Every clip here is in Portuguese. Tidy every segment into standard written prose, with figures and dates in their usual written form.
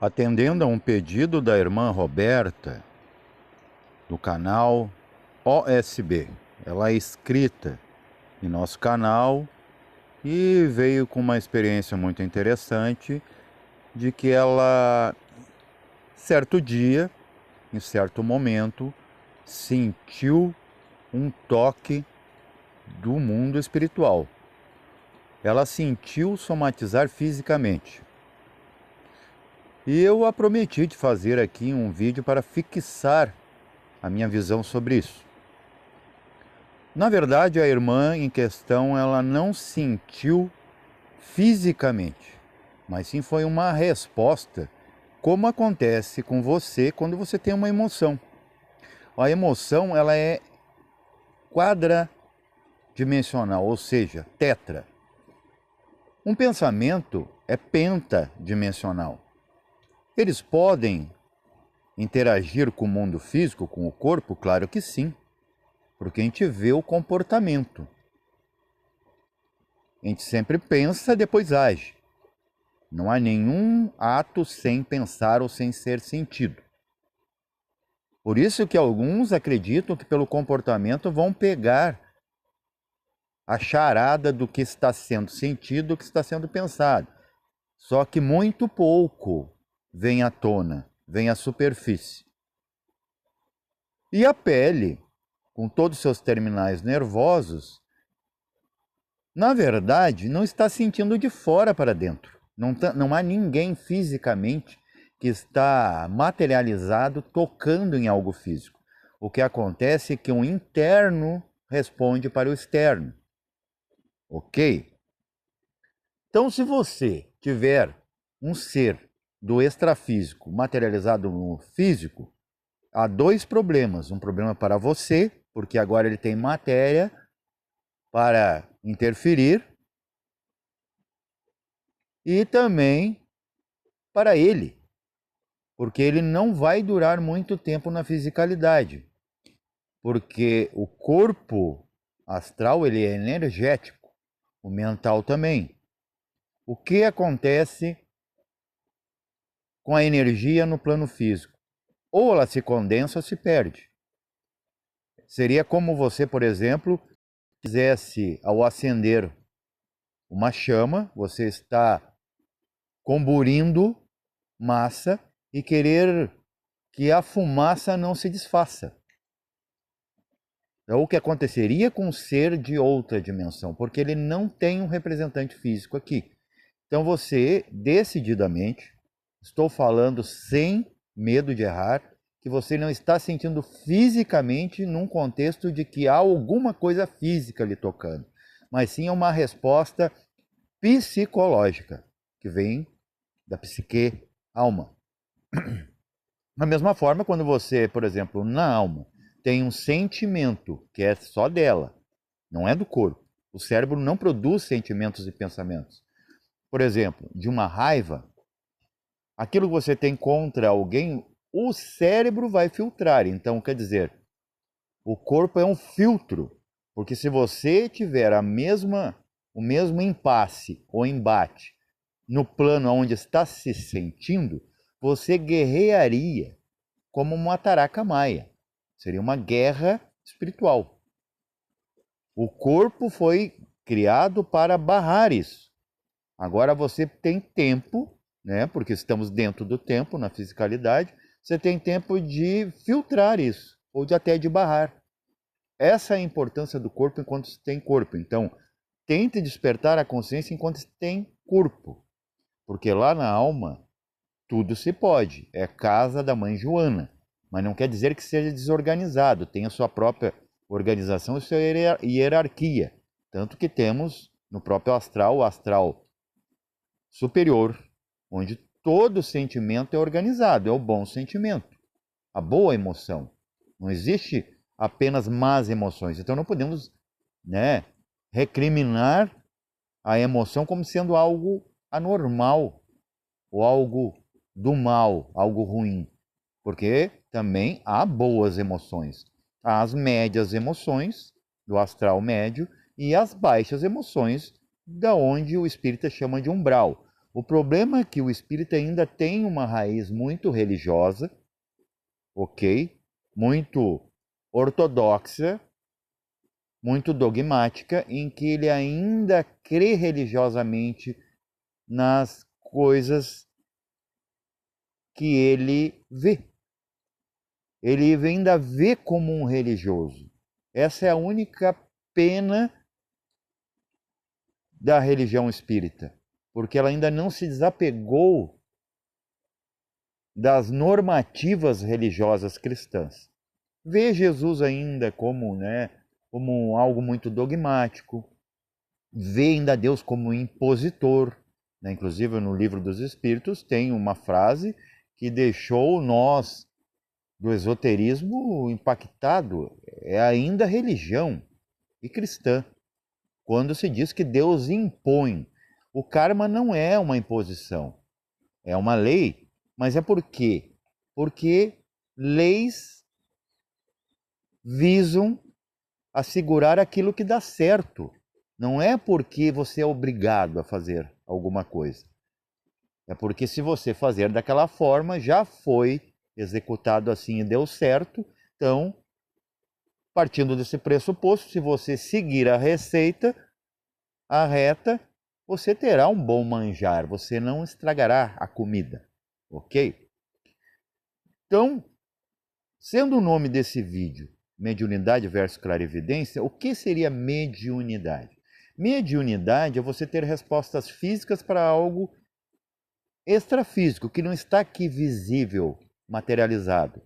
Atendendo a um pedido da irmã Roberta, do canal OSB. Ela é inscrita em nosso canal e veio com uma experiência muito interessante de que ela, certo dia, em certo momento, sentiu um toque do mundo espiritual. Ela sentiu somatizar fisicamente. E eu a prometi de fazer aqui um vídeo para fixar a minha visão sobre isso. Na verdade, a irmã em questão, ela não sentiu fisicamente, mas sim foi uma resposta, como acontece com você quando você tem uma emoção. A emoção, ela é quadradimensional, ou seja, tetra. Um pensamento é pentadimensional. Eles podem interagir com o mundo físico, com o corpo? Claro que sim, porque a gente vê o comportamento. A gente sempre pensa, depois age. Não há nenhum ato sem pensar ou sem ser sentido. Por isso que alguns acreditam que pelo comportamento vão pegar a charada do que está sendo sentido, do que está sendo pensado. Só que muito pouco vem à tona, vem à superfície. E a pele, com todos os seus terminais nervosos, na verdade, não está sentindo de fora para dentro. Não há ninguém fisicamente que está materializado tocando em algo físico. O que acontece é que o interno responde para o externo. Ok? Então, se você tiver um ser do extrafísico materializado no físico, há dois problemas. Um problema para você, porque agora ele tem matéria para interferir, e também para ele, porque ele não vai durar muito tempo na fisicalidade, porque o corpo astral ele é energético, o mental também. O que acontece com a energia no plano físico? Ou ela se condensa ou se perde. Seria como você, por exemplo, quisesse, ao acender uma chama, você está comburindo massa e querer que a fumaça não se desfaça. É o que aconteceria com um ser de outra dimensão, porque ele não tem um representante físico aqui. Então você, decididamente, estou falando sem medo de errar, que você não está sentindo fisicamente num contexto de que há alguma coisa física lhe tocando, mas sim é uma resposta psicológica, que vem da psique, alma. Da mesma forma, quando você, por exemplo, na alma, tem um sentimento que é só dela, não é do corpo. O cérebro não produz sentimentos e pensamentos. Por exemplo, de uma raiva, aquilo que você tem contra alguém, o cérebro vai filtrar. Então, quer dizer, o corpo é um filtro, porque se você tiver o mesmo impasse ou embate no plano onde está se sentindo, você guerrearia como uma taraca maia. Seria uma guerra espiritual. O corpo foi criado para barrar isso. Agora você tem tempo, né? Porque estamos dentro do tempo, na fisicalidade, você tem tempo de filtrar isso, ou de até de barrar. Essa é a importância do corpo enquanto se tem corpo. Então, tente despertar a consciência enquanto se tem corpo. Porque lá na alma, tudo se pode. É casa da mãe Joana. Mas não quer dizer que seja desorganizado. Tem a sua própria organização e sua hierarquia. Tanto que temos no próprio astral, o astral superior, onde todo sentimento é organizado. É o bom sentimento. A boa emoção. Não existe apenas más emoções. Então não podemos, né, recriminar a emoção como sendo algo anormal ou algo do mal, algo ruim, porque também há boas emoções. Há as médias emoções do astral médio e as baixas emoções da onde o espírita chama de umbral. O problema é que o espírita ainda tem uma raiz muito religiosa, ok? Muito ortodoxa, muito dogmática, em que ele ainda crê religiosamente nas coisas que ele vê. Ele ainda vê como um religioso. Essa é a única pena da religião espírita, porque ela ainda não se desapegou das normativas religiosas cristãs. Vê Jesus ainda como, como algo muito dogmático, vê ainda Deus como impositor. Inclusive no Livro dos Espíritos tem uma frase que deixou nós do esoterismo impactado. É ainda religião e cristã, quando se diz que Deus impõe. O karma não é uma imposição, é uma lei. Mas é por quê? Porque leis visam assegurar aquilo que dá certo. Não é porque você é obrigado a fazer alguma coisa. É porque se você fazer daquela forma, já foi executado assim e deu certo. Então, partindo desse pressuposto, se você seguir a receita, a reta, você terá um bom manjar, você não estragará a comida, ok? Então, sendo o nome desse vídeo Mediunidade versus Clarividência, o que seria mediunidade? Mediunidade é você ter respostas físicas para algo extrafísico, que não está aqui visível, materializado.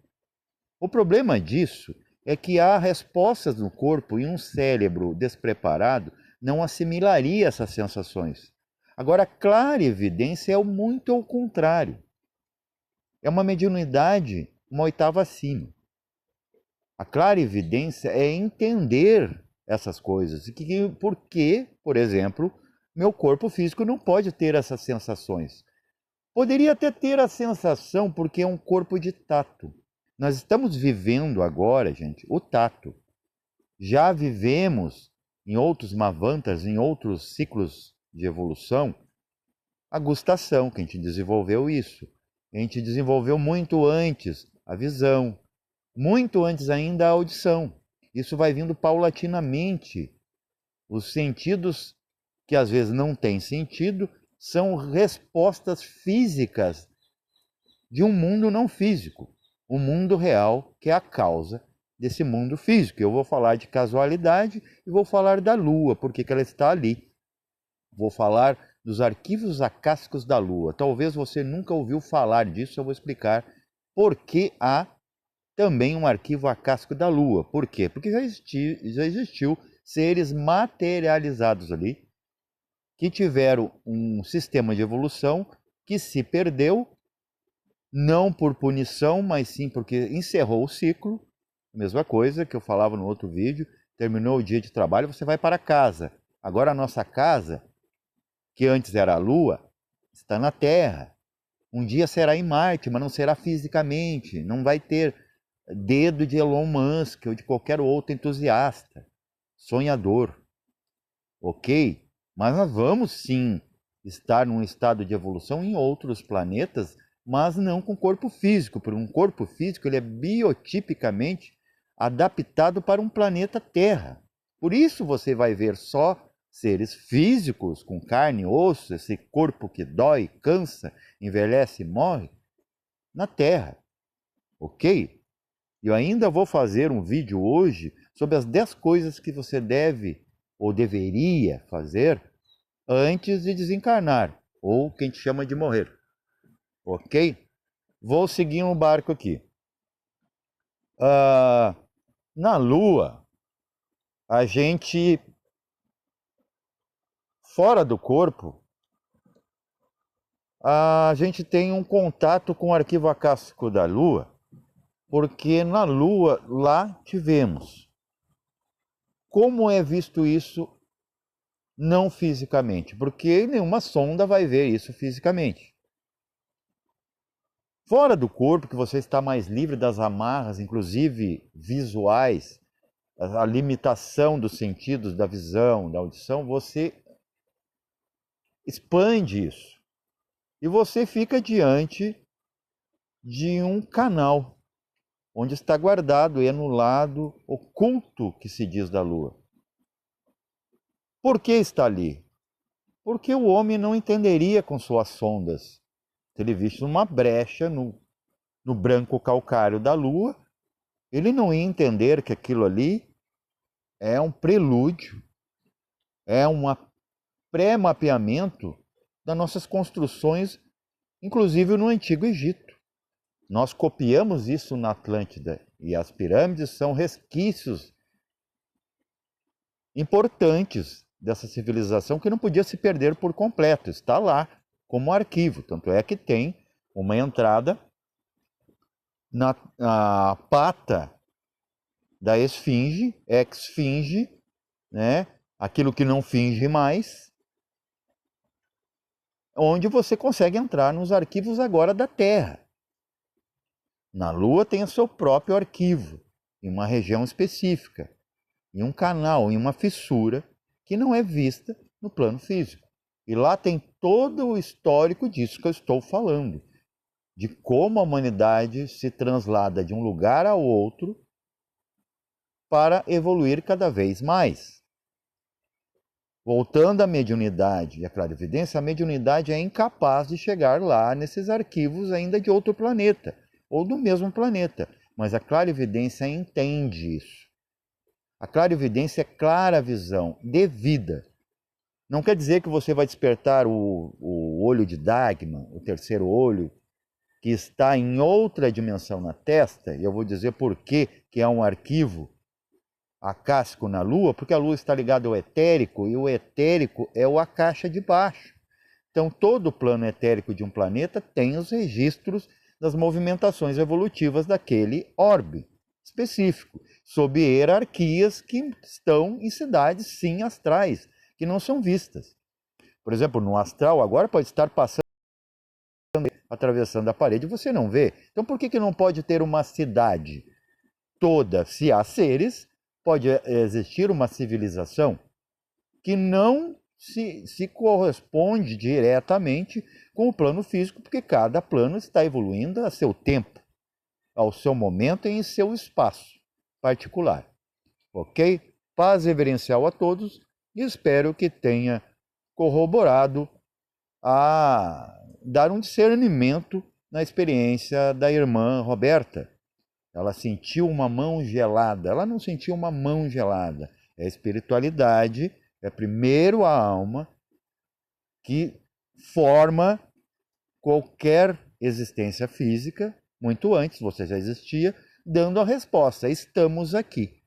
O problema disso é que há respostas no corpo e um cérebro despreparado não assimilaria essas sensações. Agora, a clarividência é muito ao contrário. É uma mediunidade uma oitava acima. A clarividência é entender essas coisas. Por que, por exemplo, meu corpo físico não pode ter essas sensações? Poderia até ter a sensação porque é um corpo de tato. Nós estamos vivendo agora, gente, o tato. Já vivemos em outros Mavantas, em outros ciclos de evolução, a gustação, que a gente desenvolveu isso. A gente desenvolveu muito antes a visão, muito antes ainda a audição. Isso vai vindo paulatinamente. Os sentidos, que às vezes não têm sentido, são respostas físicas de um mundo não físico. O mundo real, que é a causa desse mundo físico. Eu vou falar de casualidade e vou falar da Lua, porque ela está ali. Vou falar dos arquivos acásticos da Lua. Talvez você nunca ouviu falar disso, eu vou explicar por que há também um arquivo acástico da Lua. Por quê? Porque já existiu seres materializados ali, que tiveram um sistema de evolução que se perdeu, não por punição, mas sim porque encerrou o ciclo. Mesma coisa que eu falava no outro vídeo, terminou o dia de trabalho, você vai para casa. Agora a nossa casa, que antes era a Lua, está na Terra. Um dia será em Marte, mas não será fisicamente. Não vai ter dedo de Elon Musk ou de qualquer outro entusiasta, sonhador. Ok? Mas nós vamos sim estar num estado de evolução em outros planetas, mas não com corpo físico, porque um corpo físico ele é biotipicamente adaptado para um planeta Terra. Por isso você vai ver só seres físicos com carne e osso, esse corpo que dói, cansa, envelhece e morre, na Terra. Ok? Eu ainda vou fazer um vídeo hoje sobre as 10 coisas que você deve ou deveria fazer antes de desencarnar, ou que a gente chama de morrer. Ok? Vou seguir um barco aqui. Na Lua, a gente, fora do corpo, a gente tem um contato com o arquivo acástico da Lua, porque na Lua, lá tivemos. Como é visto isso não fisicamente? Porque nenhuma sonda vai ver isso fisicamente. Fora do corpo, que você está mais livre das amarras, inclusive visuais, a limitação dos sentidos, da visão, da audição, você expande isso. e você fica diante de um canal onde está guardado e anulado oculto que se diz da Lua. Por que está ali? Porque o homem não entenderia com suas sondas. Se ele visse uma brecha no branco calcário da Lua, ele não ia entender que aquilo ali é um prelúdio, é um pré-mapeamento das nossas construções, inclusive no Antigo Egito. Nós copiamos isso na Atlântida e as pirâmides são resquícios importantes dessa civilização que não podia se perder por completo. Está lá como arquivo, tanto é que tem uma entrada na pata da esfinge, ex-finge, né? Aquilo que não finge mais, onde você consegue entrar nos arquivos agora da Terra. Na Lua tem o seu próprio arquivo, em uma região específica, em um canal, em uma fissura que não é vista no plano físico. E lá tem todo o histórico disso que eu estou falando, de como a humanidade se translada de um lugar ao outro para evoluir cada vez mais. Voltando à mediunidade e à clarividência, a mediunidade é incapaz de chegar lá nesses arquivos ainda de outro planeta, ou do mesmo planeta, mas a clarividência entende isso. A clarividência é clara visão de vida. Não quer dizer que você vai despertar o olho de Dagmar, o terceiro olho, que está em outra dimensão na testa, e eu vou dizer por que é um arquivo acássico na Lua, porque a Lua está ligada ao etérico, e o etérico é o acaixa de baixo. Então, todo o plano etérico de um planeta tem os registros das movimentações evolutivas daquele orbe específico, sob hierarquias que estão em cidades, sim, astrais, que não são vistas. Por exemplo, no astral, agora pode estar passando, atravessando a parede, você não vê. Então, por que não pode ter uma cidade toda, se há seres, pode existir uma civilização que não se corresponde diretamente com o plano físico, porque cada plano está evoluindo a seu tempo, ao seu momento e em seu espaço particular. Ok? Paz reverencial a todos e espero que tenha corroborado a dar um discernimento na experiência da irmã Roberta. Ela sentiu uma mão gelada. Ela não sentiu uma mão gelada. É a espiritualidade, é primeiro a alma que forma qualquer existência física, muito antes você já existia, dando a resposta: estamos aqui.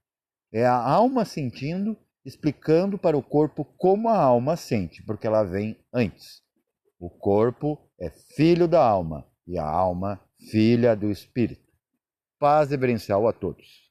É a alma sentindo, explicando para o corpo como a alma sente, porque ela vem antes. O corpo é filho da alma e a alma filha do espírito. Paz reverencial a todos.